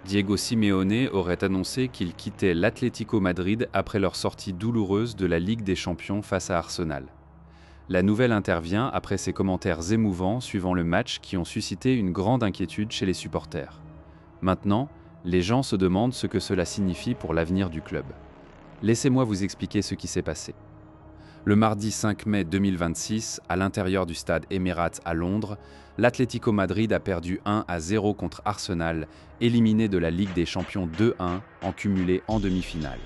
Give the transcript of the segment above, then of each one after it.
Diego Simeone aurait annoncé qu'il quittait l'Atlético Madrid après leur sortie douloureuse de la Ligue des Champions face à Arsenal. La nouvelle intervient après ses commentaires émouvants suivant le match qui ont suscité une grande inquiétude chez les supporters. Maintenant, les gens se demandent ce que cela signifie pour l'avenir du club. Laissez-moi vous expliquer ce qui s'est passé. Le mardi 5 mai 2026, à l'intérieur du stade Emirates à Londres, l'Atlético Madrid a perdu 1-0 contre Arsenal, éliminé de la Ligue des Champions 2-1 en cumulé en demi-finale.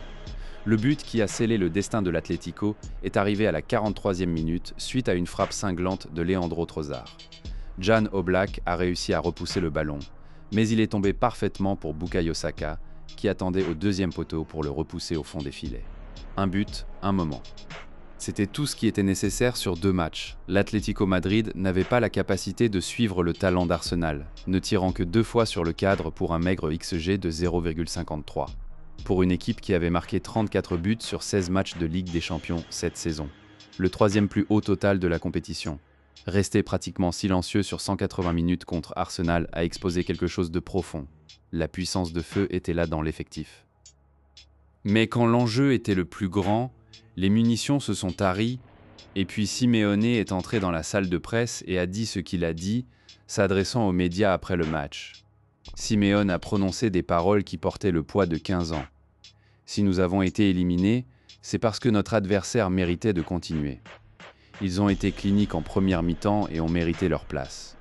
Le but qui a scellé le destin de l'Atlético est arrivé à la 43e minute suite à une frappe cinglante de Leandro Trossard. Jan Oblak a réussi à repousser le ballon, mais il est tombé parfaitement pour Bukayo Saka, qui attendait au deuxième poteau pour le repousser au fond des filets. Un but, un moment. C'était tout ce qui était nécessaire sur 2 matchs. L'Atlético Madrid n'avait pas la capacité de suivre le talent d'Arsenal, ne tirant que 2 fois sur le cadre pour un maigre XG de 0,53. Pour une équipe qui avait marqué 34 buts sur 16 matchs de Ligue des Champions cette saison. Le 3e plus haut total de la compétition. Rester pratiquement silencieux sur 180 minutes contre Arsenal a exposé quelque chose de profond. La puissance de feu était là dans l'effectif. Mais quand l'enjeu était le plus grand, les munitions se sont taries, et puis Simeone est entré dans la salle de presse et a dit ce qu'il a dit, s'adressant aux médias après le match. Simeone a prononcé des paroles qui portaient le poids de 15 ans. Si nous avons été éliminés, c'est parce que notre adversaire méritait de continuer. Ils ont été cliniques en première mi-temps et ont mérité leur place.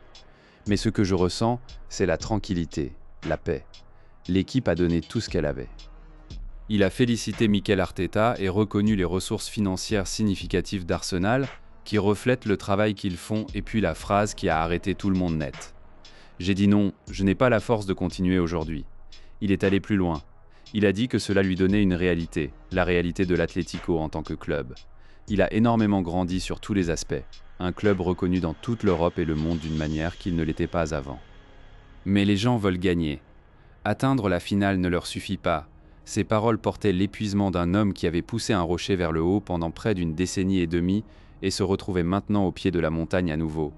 Mais ce que je ressens, c'est la tranquillité, la paix. L'équipe a donné tout ce qu'elle avait. Il a félicité Mikel Arteta et reconnu les ressources financières significatives d'Arsenal, qui reflètent le travail qu'ils font, et puis la phrase qui a arrêté tout le monde net. J'ai dit non, je n'ai pas la force de continuer aujourd'hui. Il est allé plus loin. Il a dit que cela lui donnait une réalité, la réalité de l'Atlético en tant que club. Il a énormément grandi sur tous les aspects, un club reconnu dans toute l'Europe et le monde d'une manière qu'il ne l'était pas avant. Mais les gens veulent gagner. Atteindre la finale ne leur suffit pas. Ces paroles portaient l'épuisement d'un homme qui avait poussé un rocher vers le haut pendant près d'une décennie et demie et se retrouvait maintenant au pied de la montagne à nouveau.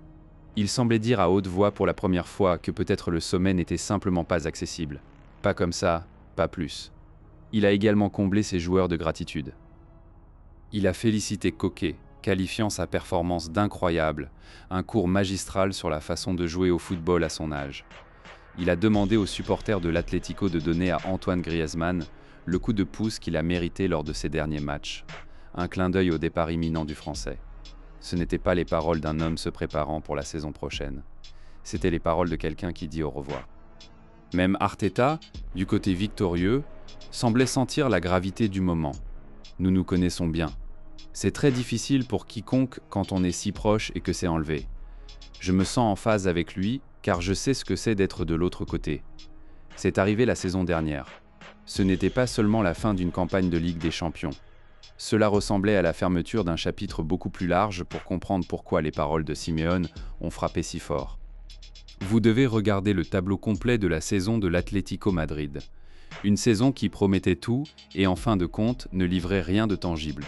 Il semblait dire à haute voix pour la première fois que peut-être le sommet n'était simplement pas accessible. Pas comme ça, pas plus. Il a également comblé ses joueurs de gratitude. Il a félicité Koke, qualifiant sa performance d'incroyable, un cours magistral sur la façon de jouer au football à son âge. Il a demandé aux supporters de l'Atlético de donner à Antoine Griezmann le coup de pouce qu'il a mérité lors de ses derniers matchs. Un clin d'œil au départ imminent du Français. Ce n'étaient pas les paroles d'un homme se préparant pour la saison prochaine. C'étaient les paroles de quelqu'un qui dit au revoir. Même Arteta, du côté victorieux, semblait sentir la gravité du moment. Nous nous connaissons bien. C'est très difficile pour quiconque quand on est si proche et que c'est enlevé. Je me sens en phase avec lui, car je sais ce que c'est d'être de l'autre côté. C'est arrivé la saison dernière. Ce n'était pas seulement la fin d'une campagne de Ligue des Champions. Cela ressemblait à la fermeture d'un chapitre beaucoup plus large pour comprendre pourquoi les paroles de Simeone ont frappé si fort. Vous devez regarder le tableau complet de la saison de l'Atlético Madrid. Une saison qui promettait tout et en fin de compte ne livrait rien de tangible.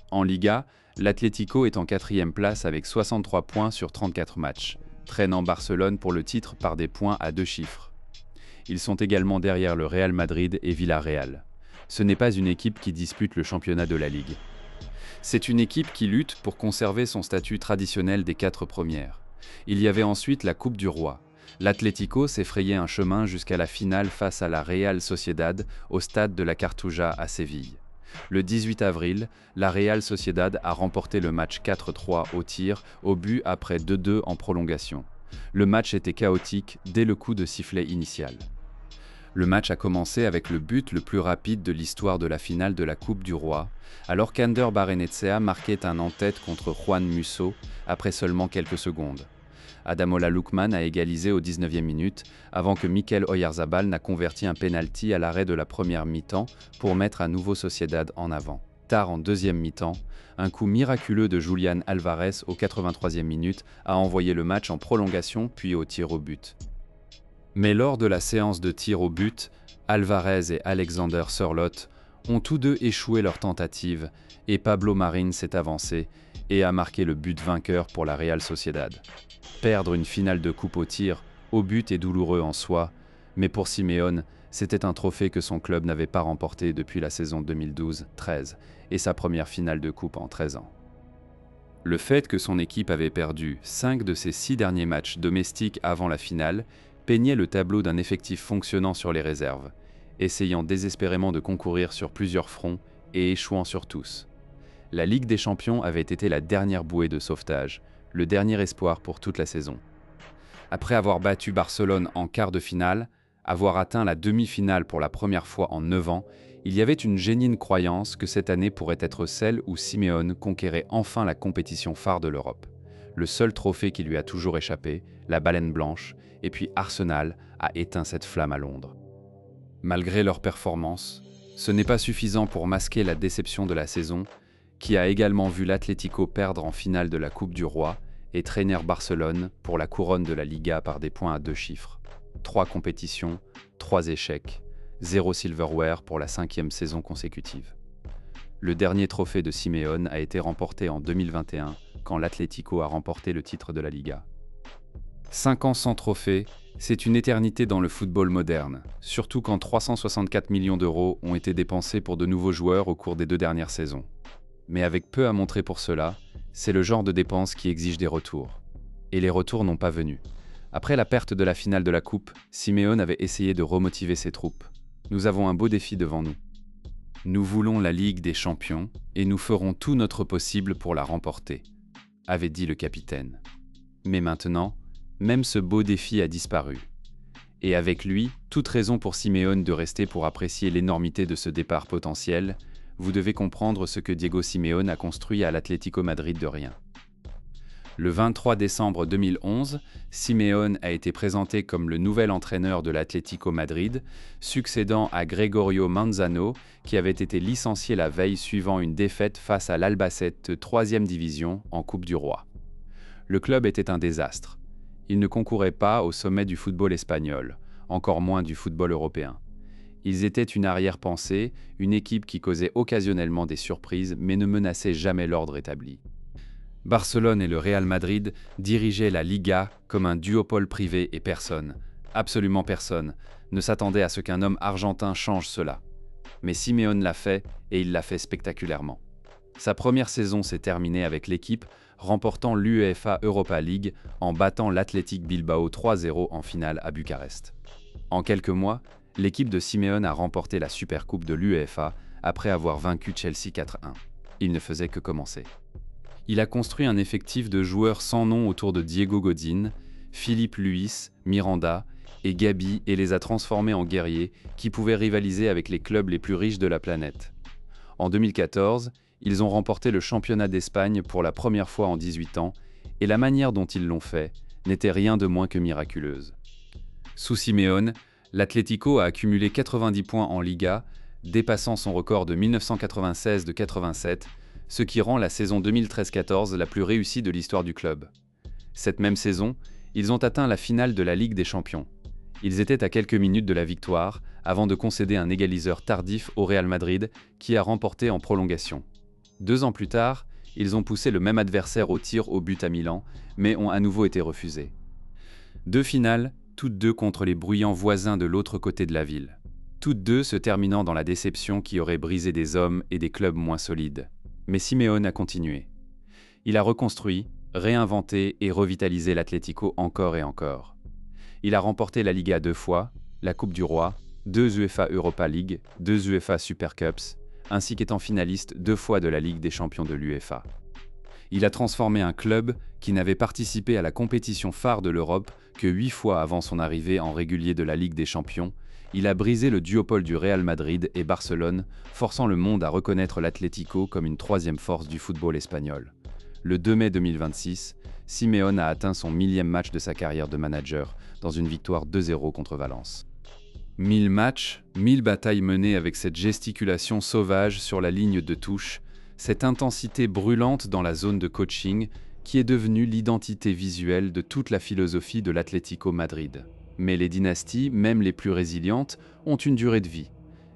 En Liga, l'Atlético est en 4e place avec 63 points sur 34 matchs, traînant Barcelone pour le titre par des points à 2 chiffres. Ils sont également derrière le Real Madrid et Villarreal. Ce n'est pas une équipe qui dispute le championnat de la Ligue. C'est une équipe qui lutte pour conserver son statut traditionnel des 4 premières. Il y avait ensuite la Coupe du Roi. L'Atlético s'est frayé un chemin jusqu'à la finale face à la Real Sociedad au stade de la Cartuja à Séville. Le 18 avril, la Real Sociedad a remporté le match 4-3 au tir, au but après 2-2 en prolongation. Le match était chaotique dès le coup de sifflet initial. Le match a commencé avec le but le plus rapide de l'histoire de la finale de la Coupe du Roi, alors qu'Ander Barrenechea marquait un en-tête contre Juan Musso après seulement quelques secondes. Adamola Lookman a égalisé au 19e minute, avant que Mikel Oyarzabal n'a converti un pénalty à l'arrêt de la première mi-temps pour mettre à nouveau Sociedad en avant. Tard en deuxième mi-temps, un coup miraculeux de Julián Alvarez au 83e minute a envoyé le match en prolongation puis au tir au but. Mais lors de la séance de tir au but, Alvarez et Alexander Sørloth ont tous deux échoué leur tentative et Pablo Marín s'est avancé et a marqué le but vainqueur pour la Real Sociedad. Perdre une finale de coupe au tir, au but est douloureux en soi, Mais pour Simeone, c'était un trophée que son club n'avait pas remporté depuis la saison 2012-13 et sa première finale de coupe en 13 ans. Le fait que son équipe avait perdu 5 de ses 6 derniers matchs domestiques avant la finale peignait le tableau d'un effectif fonctionnant sur les réserves, essayant désespérément de concourir sur plusieurs fronts et échouant sur tous. La Ligue des Champions avait été la dernière bouée de sauvetage, le dernier espoir pour toute la saison. Après avoir battu Barcelone en quart de finale, avoir atteint la demi-finale pour la première fois en 9 ans, il y avait une géniale croyance que cette année pourrait être celle où Simeone conquérait enfin la compétition phare de l'Europe. Le seul trophée qui lui a toujours échappé, la baleine blanche, et puis Arsenal a éteint cette flamme à Londres. Malgré leur performance, ce n'est pas suffisant pour masquer la déception de la saison, qui a également vu l'Atlético perdre en finale de la Coupe du Roi et traîner Barcelone pour la couronne de la Liga par des points à 2 chiffres. 3 compétitions, 3 échecs, 0 silverware pour la 5e saison consécutive. Le dernier trophée de Simeone a été remporté en 2021, quand l'Atlético a remporté le titre de la Liga. 5 ans sans trophée, c'est une éternité dans le football moderne, surtout quand 364 millions d'euros ont été dépensés pour de nouveaux joueurs au cours des 2 dernières saisons. Mais avec peu à montrer pour cela, c'est le genre de dépenses qui exige des retours. Et les retours n'ont pas venu. Après la perte de la finale de la Coupe, Simeone avait essayé de remotiver ses troupes. Nous avons un beau défi devant nous. Nous voulons la Ligue des Champions et nous ferons tout notre possible pour la remporter, avait dit le capitaine. Mais maintenant, même ce beau défi a disparu. Et avec lui, toute raison pour Simeone de rester pour apprécier l'énormité de ce départ potentiel. Vous devez comprendre ce que Diego Simeone a construit à l'Atlético Madrid de rien. Le 23 décembre 2011, Simeone a été présenté comme le nouvel entraîneur de l'Atlético Madrid, succédant à Gregorio Manzano, qui avait été licencié la veille suivant une défaite face à l'Albacete 3e division en Coupe du Roi. Le club était un désastre. Il ne concourait pas au sommet du football espagnol, encore moins du football européen. Ils étaient une arrière-pensée, une équipe qui causait occasionnellement des surprises mais ne menaçait jamais l'ordre établi. Barcelone et le Real Madrid dirigeaient la Liga comme un duopole privé et personne, absolument personne, ne s'attendait à ce qu'un homme argentin change cela. Mais Simeone l'a fait et il l'a fait spectaculairement. Sa première saison s'est terminée avec l'équipe remportant l'UEFA Europa League en battant l'Athletic Bilbao 3-0 en finale à Bucarest. En quelques mois, l'équipe de Simeone a remporté la Supercoupe de l'UEFA après avoir vaincu Chelsea 4-1. Il ne faisait que commencer. Il a construit un effectif de joueurs sans nom autour de Diego Godín, Philippe Luis, Miranda et Gabi et les a transformés en guerriers qui pouvaient rivaliser avec les clubs les plus riches de la planète. En 2014, ils ont remporté le championnat d'Espagne pour la première fois en 18 ans et la manière dont ils l'ont fait n'était rien de moins que miraculeuse. Sous Simeone, l'Atlético a accumulé 90 points en Liga, dépassant son record de 1996 de 87, ce qui rend la saison 2013-14 la plus réussie de l'histoire du club. Cette même saison, ils ont atteint la finale de la Ligue des Champions. Ils étaient à quelques minutes de la victoire, avant de concéder un égaliseur tardif au Real Madrid, qui a remporté en prolongation. 2 ans plus tard, ils ont poussé le même adversaire au tir au but à Milan, mais ont à nouveau été refusés. 2 finales, toutes 2 contre les bruyants voisins de l'autre côté de la ville. Toutes 2 se terminant dans la déception qui aurait brisé des hommes et des clubs moins solides. Mais Simeone a continué. Il a reconstruit, réinventé et revitalisé l'Atlético encore et encore. Il a remporté la Liga 2 fois, la Coupe du Roi, 2 UEFA Europa League, 2 UEFA Super Cups, ainsi qu'étant finaliste 2 fois de la Ligue des Champions de l'UEFA. Il a transformé un club qui n'avait participé à la compétition phare de l'Europe que 8 fois avant son arrivée en régulier de la Ligue des Champions. Il a brisé le duopole du Real Madrid et Barcelone, forçant le monde à reconnaître l'Atlético comme une 3e force du football espagnol. Le 2 mai 2026, Simeone a atteint son 1000e match de sa carrière de manager, dans une victoire 2-0 contre Valence. 1000 matchs, 1000 batailles menées avec cette gesticulation sauvage sur la ligne de touche, cette intensité brûlante dans la zone de coaching qui est devenue l'identité visuelle de toute la philosophie de l'Atlético Madrid. Mais les dynasties, même les plus résilientes, ont une durée de vie.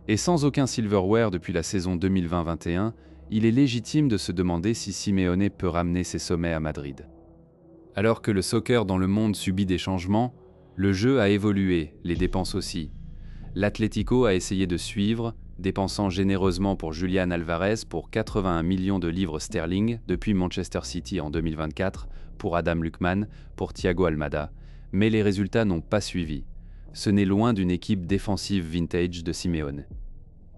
Et sans aucun silverware depuis la saison 2020-21, il est légitime de se demander si Simeone peut ramener ses sommets à Madrid. Alors que le soccer dans le monde subit des changements, Le jeu a évolué, les dépenses aussi. L'Atlético a essayé de suivre, dépensant généreusement pour Julián Alvarez pour 81 millions de livres sterling depuis Manchester City en 2024, pour Adam Lukman, pour Thiago Almada, mais les résultats n'ont pas suivi. Ce n'est loin d'une équipe défensive vintage de Simeone.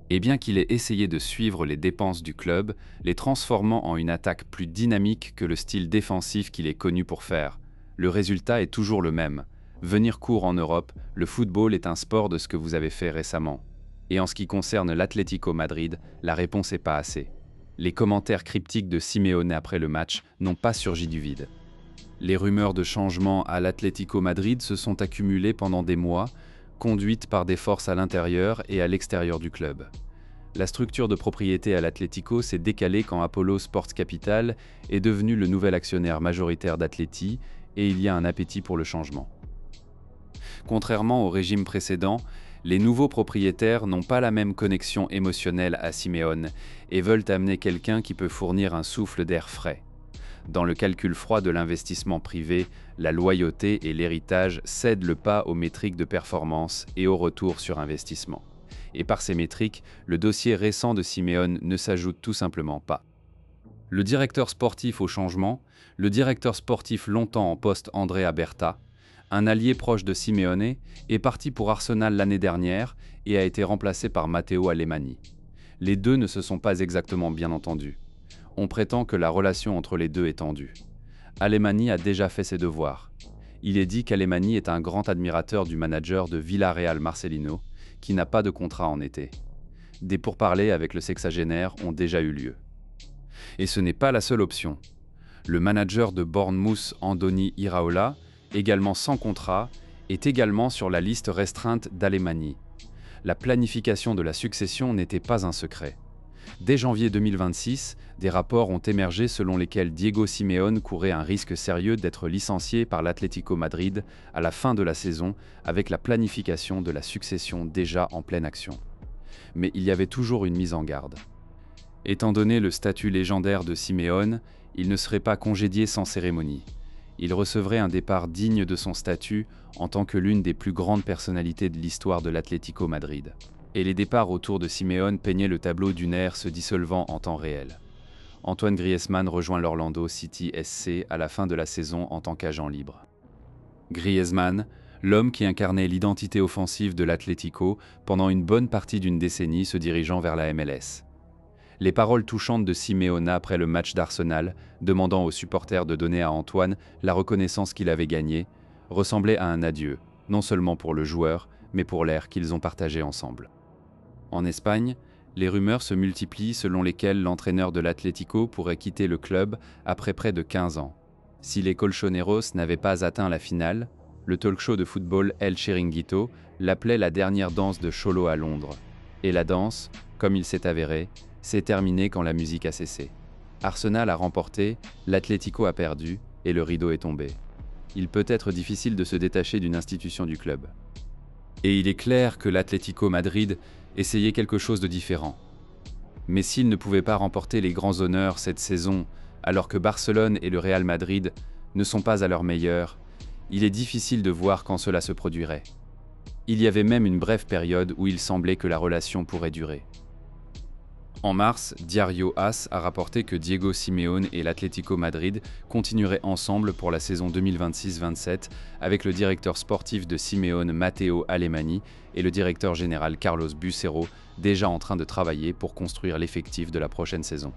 Et bien qu'il ait essayé de suivre les dépenses du club, les transformant en une attaque plus dynamique que le style défensif qu'il est connu pour faire, le résultat est toujours le même. Venir court en Europe, le football est un sport de ce que vous avez fait récemment. Et en ce qui concerne l'Atlético Madrid, la réponse est pas assez. Les commentaires cryptiques de Simeone après le match n'ont pas surgi du vide. Les rumeurs de changement à l'Atlético Madrid se sont accumulées pendant des mois, conduites par des forces à l'intérieur et à l'extérieur du club. La structure de propriété à l'Atlético s'est décalée quand Apollo Sports Capital est devenu le nouvel actionnaire majoritaire d'Atleti et il y a un appétit pour le changement. Contrairement au régime précédent, les nouveaux propriétaires n'ont pas la même connexion émotionnelle à Simeone et veulent amener quelqu'un qui peut fournir un souffle d'air frais. Dans le calcul froid de l'investissement privé, la loyauté et l'héritage cèdent le pas aux métriques de performance et au retour sur investissement. Et par ces métriques, le dossier récent de Simeone ne s'ajoute tout simplement pas. Le directeur sportif au changement, le directeur sportif longtemps en poste Andrea Berta, un allié proche de Simeone, est parti pour Arsenal l'année dernière et a été remplacé par Matteo Alemany. Les deux ne se sont pas exactement bien entendus. On prétend que la relation entre les deux est tendue. Alemany a déjà fait ses devoirs. Il est dit qu'Alemany est un grand admirateur du manager de Villarreal Marcelino, qui n'a pas de contrat en été. Des pourparlers avec le sexagénaire ont déjà eu lieu. Et ce n'est pas la seule option. Le manager de Bournemouth, Andoni Iraola, également sans contrat, est également sur la liste restreinte d'Alemany. La planification de la succession n'était pas un secret. Dès janvier 2026, des rapports ont émergé selon lesquels Diego Simeone courait un risque sérieux d'être licencié par l'Atlético Madrid à la fin de la saison, avec la planification de la succession déjà en pleine action. Mais il y avait toujours une mise en garde. Étant donné le statut légendaire de Simeone, il ne serait pas congédié sans cérémonie. Il recevrait un départ digne de son statut en tant que l'une des plus grandes personnalités de l'histoire de l'Atlético Madrid. Et les départs autour de Simeone peignaient le tableau d'une ère se dissolvant en temps réel. Antoine Griezmann rejoint l'Orlando City SC à la fin de la saison en tant qu'agent libre. Griezmann, l'homme qui incarnait l'identité offensive de l'Atlético pendant une bonne partie d'une décennie se dirigeant vers la MLS. Les paroles touchantes de Simeone après le match d'Arsenal, demandant aux supporters de donner à Antoine la reconnaissance qu'il avait gagnée, ressemblaient à un adieu, non seulement pour le joueur, mais pour l'ère qu'ils ont partagé ensemble. En Espagne, les rumeurs se multiplient selon lesquelles l'entraîneur de l'Atlético pourrait quitter le club après près de 15 ans. Si les Colchoneros n'avaient pas atteint la finale, le talk-show de football El Chiringuito l'appelait la dernière danse de Cholo à Londres. Et la danse, comme il s'est avéré, s'est terminée quand la musique a cessé. Arsenal a remporté, l'Atlético a perdu, et le rideau est tombé. Il peut être difficile de se détacher d'une institution du club. Et il est clair que l'Atlético Madrid essayait quelque chose de différent. Mais s'il ne pouvait pas remporter les grands honneurs cette saison, alors que Barcelone et le Real Madrid ne sont pas à leur meilleur, il est difficile de voir quand cela se produirait. Il y avait même une brève période où il semblait que la relation pourrait durer. En mars, Diario AS a rapporté que Diego Simeone et l'Atlético Madrid continueraient ensemble pour la saison 2026-27 avec le directeur sportif de Simeone Matteo Alemany et le directeur général Carlos Bucero déjà en train de travailler pour construire l'effectif de la prochaine saison.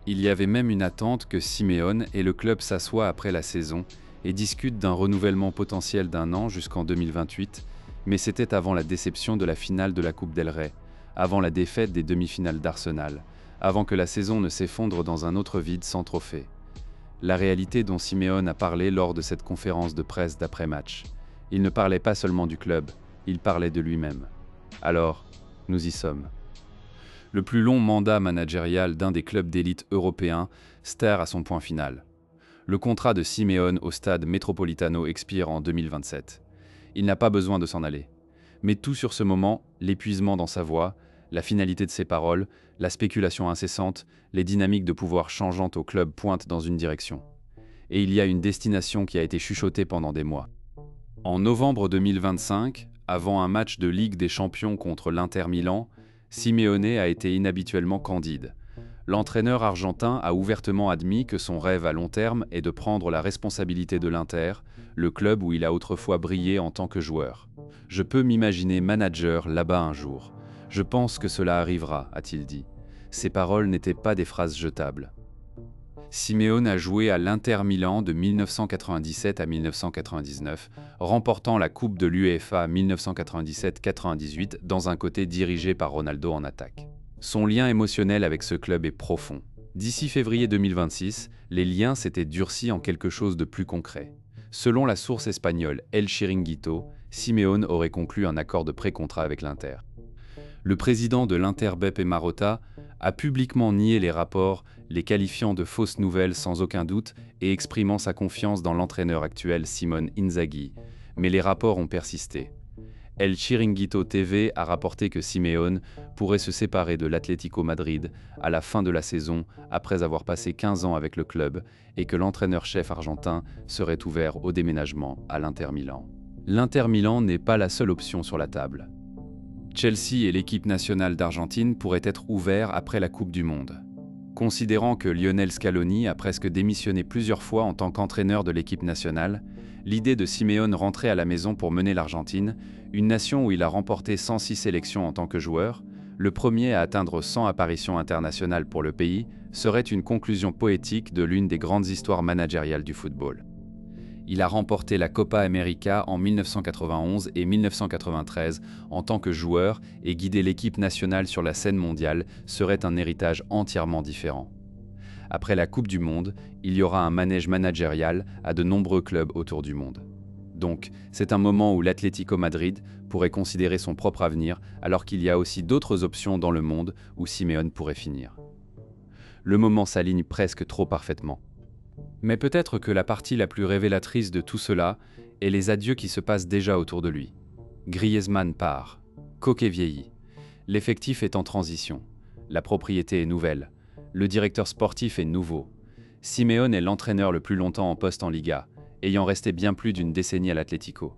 Il y avait même une attente que Simeone et le club s'assoient après la saison et discutent d'un renouvellement potentiel d'1 an jusqu'en 2028, mais c'était avant la déception de la finale de la Coupe del Rey, avant la défaite des demi-finales d'Arsenal, avant que la saison ne s'effondre dans un autre vide sans trophée. La réalité dont Simeone a parlé lors de cette conférence de presse d'après-match. Il ne parlait pas seulement du club, il parlait de lui-même. Alors, nous y sommes. Le plus long mandat managérial d'un des clubs d'élite européens stare à son point final. Le contrat de Simeone au stade Metropolitano expire en 2027. Il n'a pas besoin de s'en aller. Mais tout sur ce moment, l'épuisement dans sa voix, la finalité de ses paroles, la spéculation incessante, les dynamiques de pouvoir changeantes au club pointent dans une direction. Et il y a une destination qui a été chuchotée pendant des mois. En novembre 2025, avant un match de Ligue des Champions contre l'Inter Milan, Simeone a été inhabituellement candide. L'entraîneur argentin a ouvertement admis que son rêve à long terme est de prendre la responsabilité de l'Inter, le club où il a autrefois brillé en tant que joueur. « Je peux m'imaginer manager là-bas un jour. Je pense que cela arrivera », a-t-il dit. Ces paroles n'étaient pas des phrases jetables. Simeone a joué à l'Inter Milan de 1997 à 1999, remportant la Coupe de l'UEFA 1997-98 dans un côté dirigé par Ronaldo en attaque. Son lien émotionnel avec ce club est profond. D'ici février 2026, les liens s'étaient durcis en quelque chose de plus concret. Selon la source espagnole El Chiringuito, Simeone aurait conclu un accord de pré-contrat avec l'Inter. Le président de l'Inter, Beppe Marotta, a publiquement nié les rapports, les qualifiant de fausses nouvelles sans aucun doute et exprimant sa confiance dans l'entraîneur actuel Simone Inzaghi. Mais les rapports ont persisté. El Chiringuito TV a rapporté que Simeone pourrait se séparer de l'Atlético Madrid à la fin de la saison après avoir passé 15 ans avec le club et que l'entraîneur-chef argentin serait ouvert au déménagement à l'Inter Milan. L'Inter Milan n'est pas la seule option sur la table. Chelsea et l'équipe nationale d'Argentine pourraient être ouverts après la Coupe du Monde. Considérant que Lionel Scaloni a presque démissionné plusieurs fois en tant qu'entraîneur de l'équipe nationale, l'idée de Simeone rentrer à la maison pour mener l'Argentine, une nation où il a remporté 106 sélections en tant que joueur, le premier à atteindre 100 apparitions internationales pour le pays, serait une conclusion poétique de l'une des grandes histoires managériales du football. Il a remporté la Copa América en 1991 et 1993 en tant que joueur et guider l'équipe nationale sur la scène mondiale serait un héritage entièrement différent. Après la Coupe du Monde, il y aura un manège managérial à de nombreux clubs autour du monde. Donc, c'est un moment où l'Atlético Madrid pourrait considérer son propre avenir alors qu'il y a aussi d'autres options dans le monde où Simeone pourrait finir. Le moment s'aligne presque trop parfaitement. Mais peut-être que la partie la plus révélatrice de tout cela est les adieux qui se passent déjà autour de lui. Griezmann part, Koke vieillit, l'effectif est en transition, la propriété est nouvelle, le directeur sportif est nouveau. Simeone est l'entraîneur le plus longtemps en poste en Liga, ayant resté bien plus d'une décennie à l'Atlético.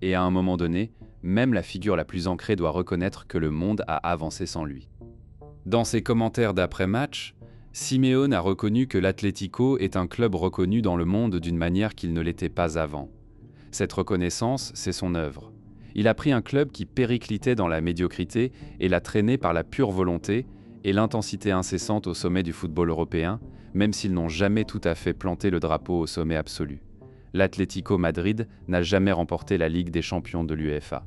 Et à un moment donné, même la figure la plus ancrée doit reconnaître que le monde a avancé sans lui. Dans ses commentaires d'après-match, Simeone a reconnu que l'Atlético est un club reconnu dans le monde d'une manière qu'il ne l'était pas avant. Cette reconnaissance, c'est son œuvre. Il a pris un club qui périclitait dans la médiocrité et l'a traîné par la pure volonté et l'intensité incessante au sommet du football européen, même s'ils n'ont jamais tout à fait planté le drapeau au sommet absolu. L'Atlético Madrid n'a jamais remporté la Ligue des Champions de l'UEFA.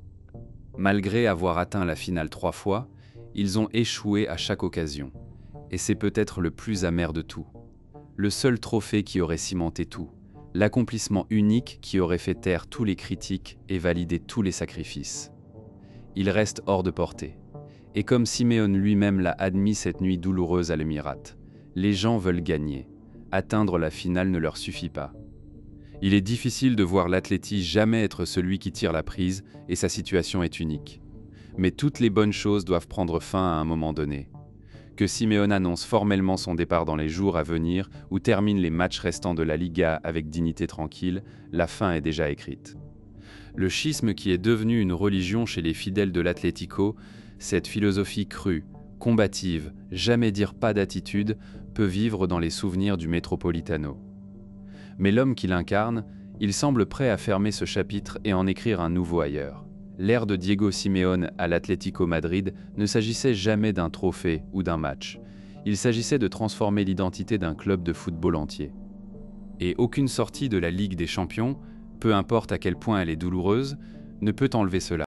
Malgré avoir atteint la finale 3 fois, ils ont échoué à chaque occasion. Et c'est peut-être le plus amer de tout. Le seul trophée qui aurait cimenté tout. L'accomplissement unique qui aurait fait taire tous les critiques et validé tous les sacrifices. Il reste hors de portée. Et comme Simeone lui-même l'a admis cette nuit douloureuse à l'Émirat, les gens veulent gagner. Atteindre la finale ne leur suffit pas. Il est difficile de voir l'Atleti jamais être celui qui tire la prise et sa situation est unique. Mais toutes les bonnes choses doivent prendre fin à un moment donné. Que Simeone annonce formellement son départ dans les jours à venir ou termine les matchs restants de la Liga avec dignité tranquille, la fin est déjà écrite. Le schisme qui est devenu une religion chez les fidèles de l'Atlético, cette philosophie crue, combative, jamais dire pas d'attitude, peut vivre dans les souvenirs du Metropolitano. Mais l'homme qui l'incarne, il semble prêt à fermer ce chapitre et en écrire un nouveau ailleurs. L'ère de Diego Simeone à l'Atlético Madrid ne s'agissait jamais d'un trophée ou d'un match. Il s'agissait de transformer l'identité d'un club de football entier. Et aucune sortie de la Ligue des Champions, peu importe à quel point elle est douloureuse, ne peut enlever cela.